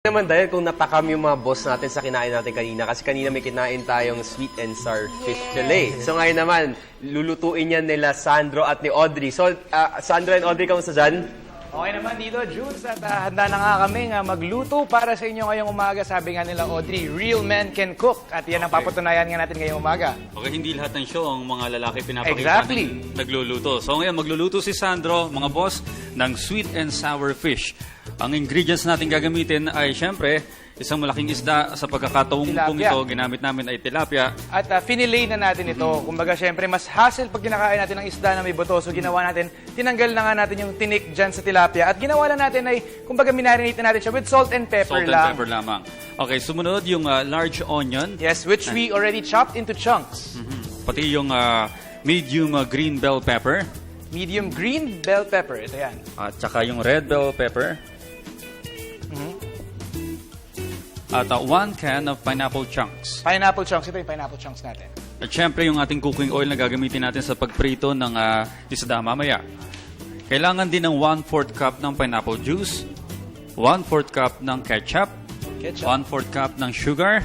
Naman dahil kung natakam yung mga boss natin sa kinain natin kanina kasi kanina may kinain tayong sweet and sour fish fillet. So ngayon naman, lulutuin yan nila Sandro at ni Audrey. So, Sandro and Audrey, kamusta dyan? Okay naman dito, Jules, at handa na nga kami magluto para sa inyo ngayong umaga. Sabi nga nila, Audrey, real men can cook. At yan ang papatunayan nga natin ngayong umaga. Okay, hindi lahat ng show ang mga lalaki pinapakita Exactly. natin nagluluto. So ngayon, magluluto si Sandro, mga boss, ng sweet and sour fish. Ang ingredients natin gagamitin ay, syempre, isang malaking isda. Sa pagkakataong pong Tilapia. ito, ginamit namin ay tilapia. At finilay na natin ito. Kumbaga, syempre, mas hassle pag kinakain natin ng isda na may buto. So, ginawa natin, tinanggal na nga natin yung tinik dyan sa tilapia. At ginawa lang natin ay, kumbaga, minarinate na natin siya with salt and pepper Salt lang. and pepper lamang. Okay, sumunod yung large onion. Yes, which we already chopped into chunks. Pati yung medium green bell pepper. Medium green bell pepper. Ito yan. At saka yung red bell pepper. At 1 can of pineapple chunks. Pineapple chunks. Ito yung pineapple chunks natin. At syempre yung ating cooking oil na gagamitin natin sa pagprito ng isda mamaya. Kailangan din ng 1/4 cup ng pineapple juice, 1/4 cup ng ketchup, 1/4 cup ng sugar,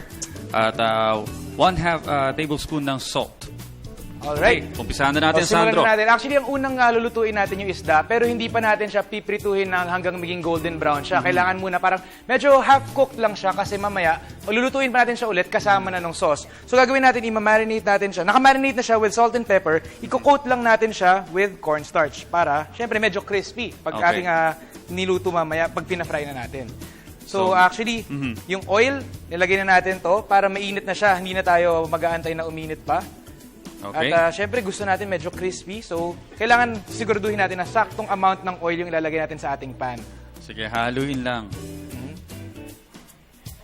at 1/2 tablespoon ng salt. Alright. Okay, umpisahan na natin, Simulan Sandro. na natin. Actually, ang unang lulutuin natin yung isda, pero hindi pa natin siya piprituhin hanggang maging golden brown siya. Kailangan muna parang medyo half-cooked lang siya kasi mamaya, lulutuin pa natin siya ulit kasama na ng sauce. So gagawin natin, i-marinate natin siya. Naka-marinate na siya with salt and pepper. I-coat lang natin siya with cornstarch para, syempre, medyo crispy pag Okay. ating niluto mamaya, pag pina-fry na natin. So actually, yung oil, nilagay na natin to para mainit na siya. Hindi na tayo mag-aantay na uminit pa. Okay. At syempre gusto natin medyo crispy. So kailangan siguraduhin natin na saktong amount ng oil yung ilalagay natin sa ating pan. Sige, haluin lang.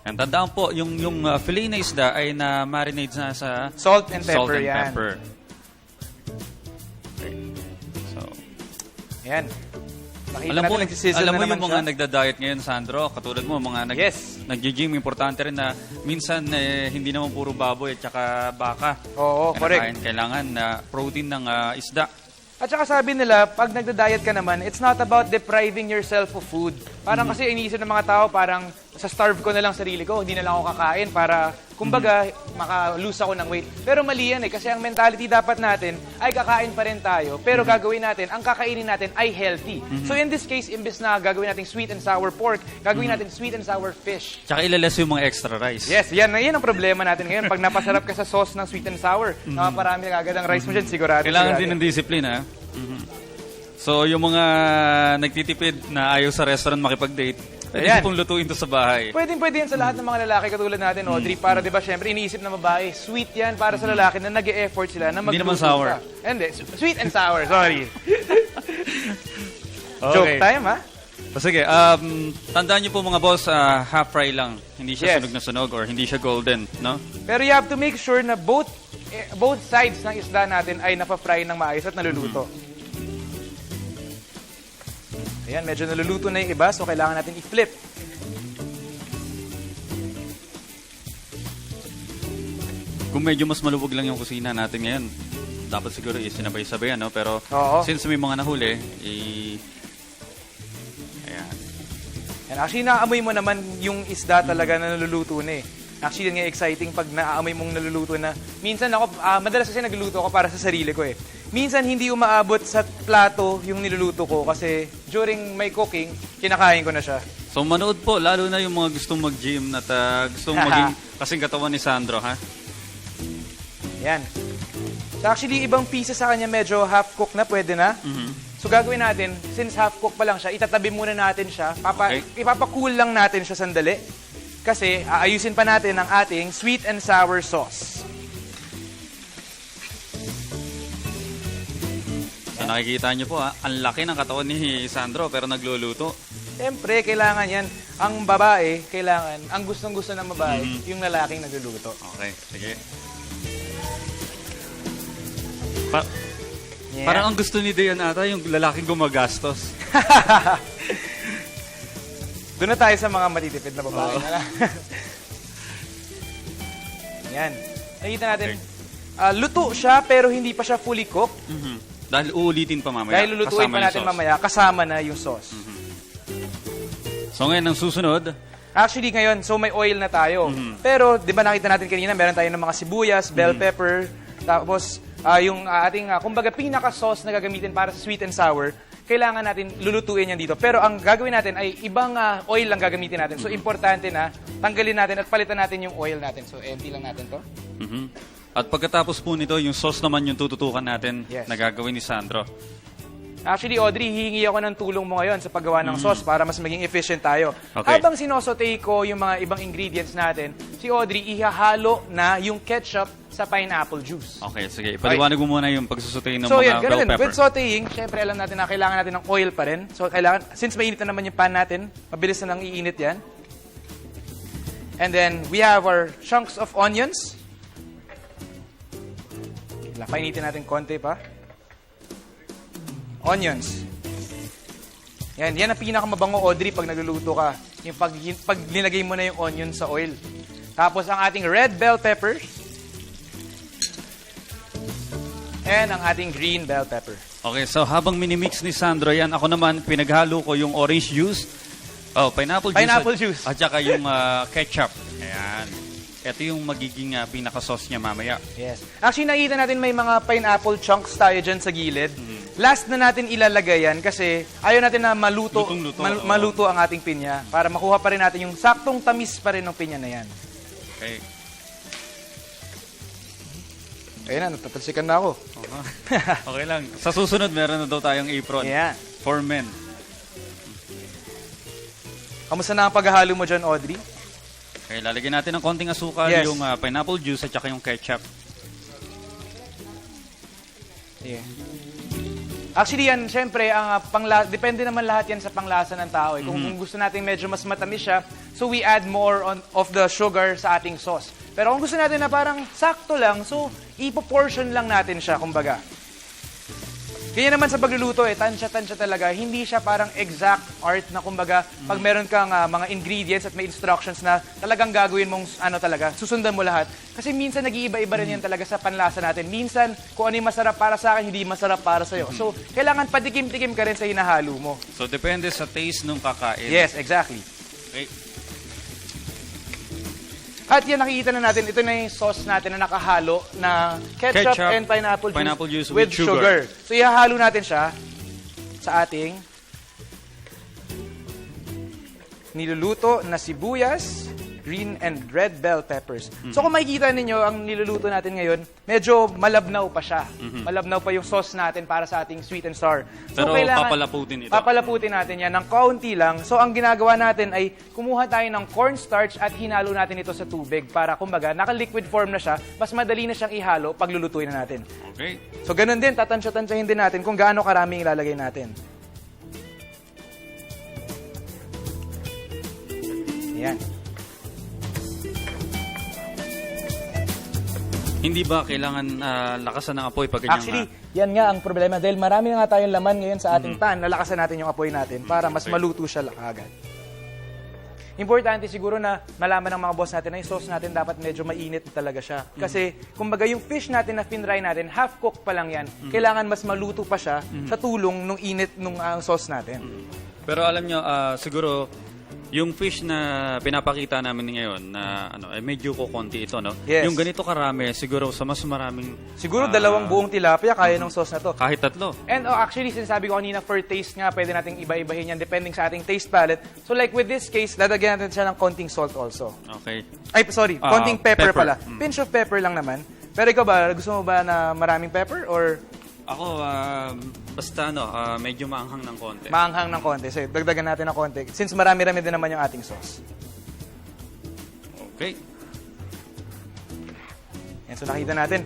And tandaan po, yung fillet na isda ay na-marinate na sa Salt and pepper salt and yan. pepper. Okay. So, Yan. Nakita alam mo, natin, nagsisizzle alam na mo naman yung mga siya. nagda-diet ngayon, Sandro, katulad mo, mga Yes. nag-gym, importante rin na minsan hindi naman puro baboy at saka baka. Oo, correct. Kailangan na protein ng isda. At saka sabi nila, pag nagda-diet ka naman, it's not about depriving yourself of food. Parang kasi iniisip ng mga tao, parang sa starve ko na lang sarili ko, hindi na lang ako kakain para, kumbaga, maka-lose ako ng weight. Pero mali yan kasi ang mentality dapat natin ay kakain pa rin tayo, pero gagawin natin, ang kakainin natin ay healthy. So in this case, imbes na gagawin natin sweet and sour pork, gagawin natin sweet and sour fish. Tsaka ilales yung mga extra rice. Yes, yan ang problema natin ngayon. Pag napasarap ka sa sauce ng sweet and sour, nakaparami ka agad ang rice mo dyan, sigurado. Kailangan din ng discipline, ha? So, yung mga nagtitipid na ayaw sa restaurant makipag-date, pwede pong lutuin to sa bahay. Pwede yan sa lahat ng mga lalaki katulad natin, Audrey, para 'di ba syempre iniisip na babae, sweet yan para sa lalaki na nag-e-effort sila na magluto. Hindi naman sour. ka. Hindi, sweet and sour, sorry. Joke time, ha? O sige, tandaan niyo po mga boss, half fry lang. Hindi siya Yes. sunog na sunog or hindi siya golden, no? Pero you have to make sure na both sides ng isda natin ay napa-fry ng maayos at naluluto. Ayan, medyo naluluto na yung iba, so kailangan natin i-flip. Kung medyo mas maluwag lang yung kusina natin ngayon, dapat siguro isinabay-sabayan, no? Pero Oo. since may mga nahuli, ayan. And actually, naamoy mo naman yung isda talaga na naluluto na eh. Actually, yun nga exciting pag naaamoy mong naluluto na. Minsan ako, madalas kasi nagluluto ako para sa sarili ko eh. Minsan hindi umaabot sa plato yung niluluto ko kasi during my cooking, kinakain ko na siya. So manood po, lalo na yung mga gustong mag-gym at gustong maging kasing katawan ni Sandro, ha? Yan. So actually, ibang pieces sa kanya medyo half-cooked na, pwede na. So gagawin natin, since half-cooked pa lang siya, itatabi muna natin siya. Ipapakool lang natin siya sandali. Kasi aayusin pa natin ang ating sweet and sour sauce. So nakikita niyo po, ang laki ng katawan ni Sandro pero nagluluto. Siyempre, kailangan yan. Ang babae, kailangan, ang gustong-gusto ng babae, yung lalaking nagluluto. Okay, sige. Yeah. Parang ang gusto ni Dayan ata yung lalaking gumagastos. Doon na tayo sa mga matitipid na babae. Yan. Nakita natin, luto siya pero hindi pa siya fully cooked. Dahil uulitin pa mamaya. Dahil lulutuin pa natin mamaya, kasama na yung sauce. So ngayon, ang susunod, Actually, ngayon, so may oil na tayo. Pero, di ba nakita natin kanina, meron tayo ng mga sibuyas, bell pepper, tapos yung ating, kumbaga, pinaka-sauce na gagamitin para sa sweet and sour, kailangan natin lulutuin yan dito. Pero ang gagawin natin ay ibang oil lang gagamitin natin. So, importante na tanggalin natin at palitan natin yung oil natin. So, empty lang natin to. At pagkatapos po nito, yung sauce naman yung tututukan natin Yes. na gagawin ni Sandro. Actually, Audrey, hihingi ako ng tulong mo ngayon sa paggawa ng sauce para mas maging efficient tayo. Okay. Habang sinosote ko yung mga ibang ingredients natin, si Audrey ihahalo na yung ketchup sa pineapple juice. Okay, sige. Ipaliwanag mo muna yung pagsusutain ng So mga yan, bell ganun din. pepper. With sauteing, syempre alam natin na kailangan natin ng oil pa rin. So kailangan, since mainit na naman yung pan natin, mabilis na nang iinit yan. And then, we have our chunks of onions. Painitin natin konti pa. Onions. Yan ang pinakamabango, Audrey, pag nagluluto ka. Yung pag nilagay mo na yung onion sa oil. Tapos ang ating red bell pepper. And ang ating green bell pepper. Okay, so habang minimix ni Sandro yan, ako naman, pinaghalo ko yung orange juice, pineapple juice. Pineapple juice. At saka yung ketchup. Ayan. Ito yung magiging pinaka-sauce niya mamaya. Yes. Actually, nakita natin may mga pineapple chunks tayo dyan sa gilid. Last na natin ilalagay yan kasi ayaw natin na maluto, Lutong-luto, maluto ang ating pinya para makuha pa rin natin yung saktong tamis pa rin ng pinya na yan. Okay. Ayun na, natatalsikan na ako. Okay lang. Sa susunod, meron na daw tayong apron. Ayan. For men. Kamusta na ang paghahalo mo dyan, Audrey? Okay, lalagyan natin ng konting asukal, Yes. yung pineapple juice at saka yung ketchup. Yeah. Actually yan, syempre, ang depende naman lahat yan sa panglasa ng tao. Kung gusto natin medyo mas matamis siya, so we add more of the sugar sa ating sauce. Pero kung gusto natin na parang sakto lang, so ipo-portion lang natin siya, kumbaga. Kaya naman sa pagluluto, tansya-tansya talaga. Hindi siya parang exact art na kumbaga, pag meron kang mga ingredients at may instructions na talagang gagawin mong talaga, susundan mo lahat. Kasi minsan nag-iiba-iba rin yan talaga sa panlasa natin. Minsan, kung ano yung masarap para sa akin, hindi masarap para sa'yo. So, kailangan patikim-tikim ka rin sa hinahalo mo. So, depende sa taste nung kakain. Yes, exactly. Okay. At yan, nakikita na natin, ito na yung sauce natin na nakahalo na ketchup and pineapple juice with sugar. So, ihahalo natin siya sa ating niluluto na sibuyas, green and red bell peppers. So, kung makikita ninyo, ang niluluto natin ngayon, medyo malabnaw pa siya. Malabnaw pa yung sauce natin para sa ating sweet and sour. So, Pero papalaputin ito. Papalaputin natin yan ng kaunti lang. So, ang ginagawa natin ay kumuha tayo ng cornstarch at hinalo natin ito sa tubig para, kumbaga, naka-liquid form na siya, mas madali na siyang ihalo pag lulutuin na natin. Okay. So, ganun din, tatansya-tansyahin din natin kung gaano karami ilalagay natin. Yan. Hindi ba kailangan lakasan ng apoy pag ganyan? Actually, yan nga ang problema dahil marami na nga tayong laman ngayon sa ating pan. Nalakasan natin yung apoy natin para mas maluto siya agad. Importante siguro na malaman ng mga boss natin na yung sauce natin dapat medyo mainit talaga siya. Kasi, kumbaga, yung fish natin na finry natin, half-cooked pa lang yan. Kailangan mas maluto pa siya sa tulong nung init nung sauce natin. Pero alam nyo, siguro, yung fish na pinapakita namin ngayon na medyo kukonti ito, no? Yes. Yung ganito karami, siguro sa mas maraming... Siguro dalawang buong tilapia kaya ng sauce na to. Kahit tatlo. And actually, sinasabi ko kanina, for taste nga, pwede nating iba-ibahin yan depending sa ating taste palette. So like with this case, lalagyan natin siya ng konting salt also. Okay. Ay, sorry, konting pepper pepper. pala. Pinch of pepper lang naman. Pero ikaw ba, gusto mo ba na maraming pepper or Ako, basta medyo maanghang ng konti. maanghang ng konti? So, dagdagan natin ng konti. Since marami-rami din naman yung ating sauce. Okay. Yan, so nakita natin,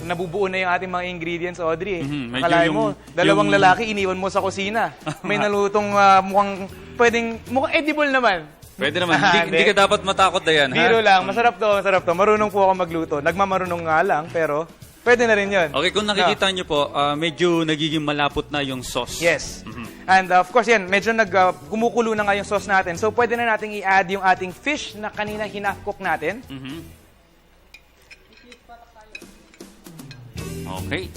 nabubuo na yung ating mga ingredients, Audrey. Medyo Akalain mo, dalawang yung- lalaki, iniwan mo sa kusina. May nalutong mukhang edible naman. Pwede naman. Hindi ka dapat matakot na yan, ha? Biro lang, masarap to. Marunong po ako magluto. Nagmamarunong nga lang, pero pwede na rin yun. Okay, kung nakikita nyo po, medyo nagiging malapot na yung sauce. Yes. And of course, yan, medyo kumukulo na nga yung sauce natin. So, pwede na nating i-add yung ating fish na kanina hinakcook natin. Okay.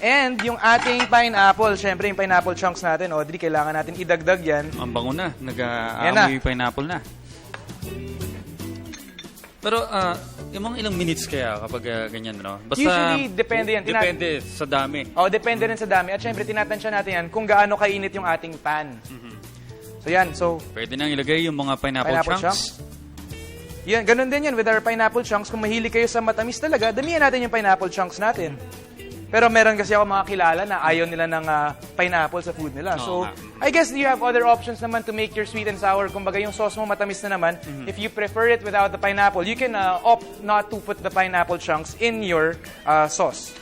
And yung ating pineapple, syempre yung pineapple chunks natin, Audrey, kailangan natin idagdag yan. Ang bango na. Yan na. Nag-aamoy pineapple na. Pero, yung mga ilang minutes kaya kapag ganyan, no? Basta, Usually, depende yan. Depende sa dami. Depende rin sa dami. At syempre, tinatansya natin yan kung gaano kainit yung ating pan. So yan, so Pwede nang ilagay yung mga pineapple chunks. yan, ganun din yan with our pineapple chunks. Kung mahilig kayo sa matamis talaga, damihan natin yung pineapple chunks natin. Pero meron kasi ako mga kilala na ayaw nila ng pineapple sa food nila. So, I guess you have other options naman to make your sweet and sour. Kumbaga yung sauce mo matamis na naman. If you prefer it without the pineapple, you can opt not to put the pineapple chunks in your sauce.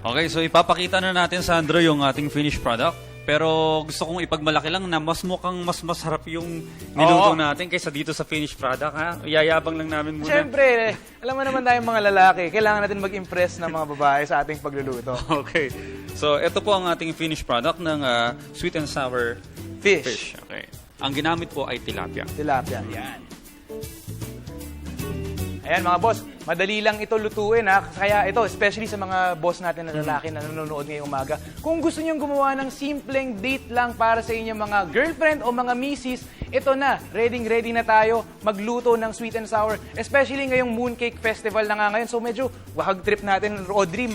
Okay, so ipapakita na natin, Sandro, yung ating finished product. Pero gusto kong ipagmalaki lang na mas mukhang mas masarap yung niluto natin kaysa dito sa finished product, ha? Iyayabang lang namin muna. Siyempre, alam mo naman tayong mga lalaki, kailangan natin mag-impress ng mga babae sa ating pagluluto. Okay. So, ito po ang ating finished product ng sweet and sour fish. Okay. Ang ginamit po ay tilapia. Tilapia. Yan. Ayan mga boss, madali lang ito lutuin ha. Kaya ito, especially sa mga boss natin na lalaki na nanonood ngayong umaga, kung gusto niyong gumawa ng simpleng date lang para sa inyong mga girlfriend o mga misis, ito na, ready na tayo magluto ng sweet and sour. Especially ngayong Mooncake Festival na nga ngayon. So medyo wahag trip natin, Audrey,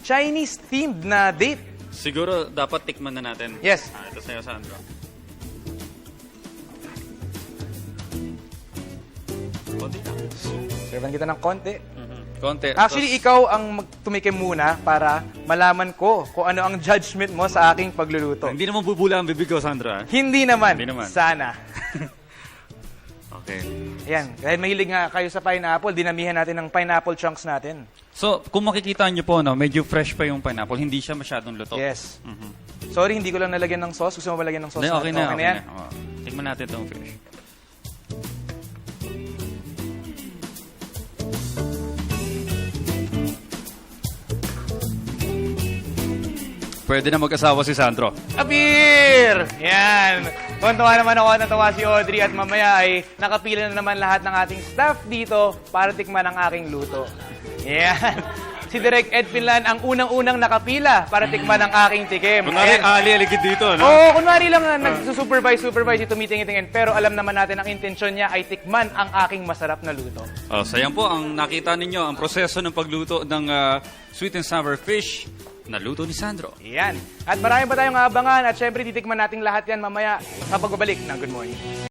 Chinese-themed na date. Siguro dapat tikman na natin. Yes. Ito sa'yo, Sandro. Konti lang. Servan kita ng konti. Konti. Actually, ikaw ang tumikim muna para malaman ko kung ano ang judgment mo sa aking pagluluto. Hindi naman bubula ang bibig ko, Sandra. Hindi naman. Hindi naman. Sana. Okay. Ayan, dahil mahilig nga kayo sa pineapple, dinamihan natin ng pineapple chunks natin. So, kung makikita nyo po, no, medyo fresh pa yung pineapple. Hindi siya masyadong luto. Yes. Sorry, hindi ko lang nalagyan ng sauce. Gusto mo malagyan ng sauce? Hindi, okay na. yan? Oh, tingnan natin itong fish. Pwede na mag-asawa si Sandro. Abir! Yan. Tuwan-tuwa naman ako, natawa si Audrey at mamaya ay nakapila na naman lahat ng ating staff dito para tikman ang aking luto. Yan. Si Direk Ed Pinlan ang unang-unang nakapila para tikman ang aking tikim. Kunwari, Ayan. ali-aligid dito, no? Oo, kunwari lang nagsusupervise ito tumitingin-tingin. Pero alam naman natin ang intensyon niya ay tikman ang aking masarap na luto. Oh, so yan po, ang nakita ninyo, ang proseso ng pagluto ng sweet and sour fish na luto ni Sandro. Yan. At marami pa tayong abangan at syempre titikman natin lahat yan mamaya sa pagbabalik ng Good Morning.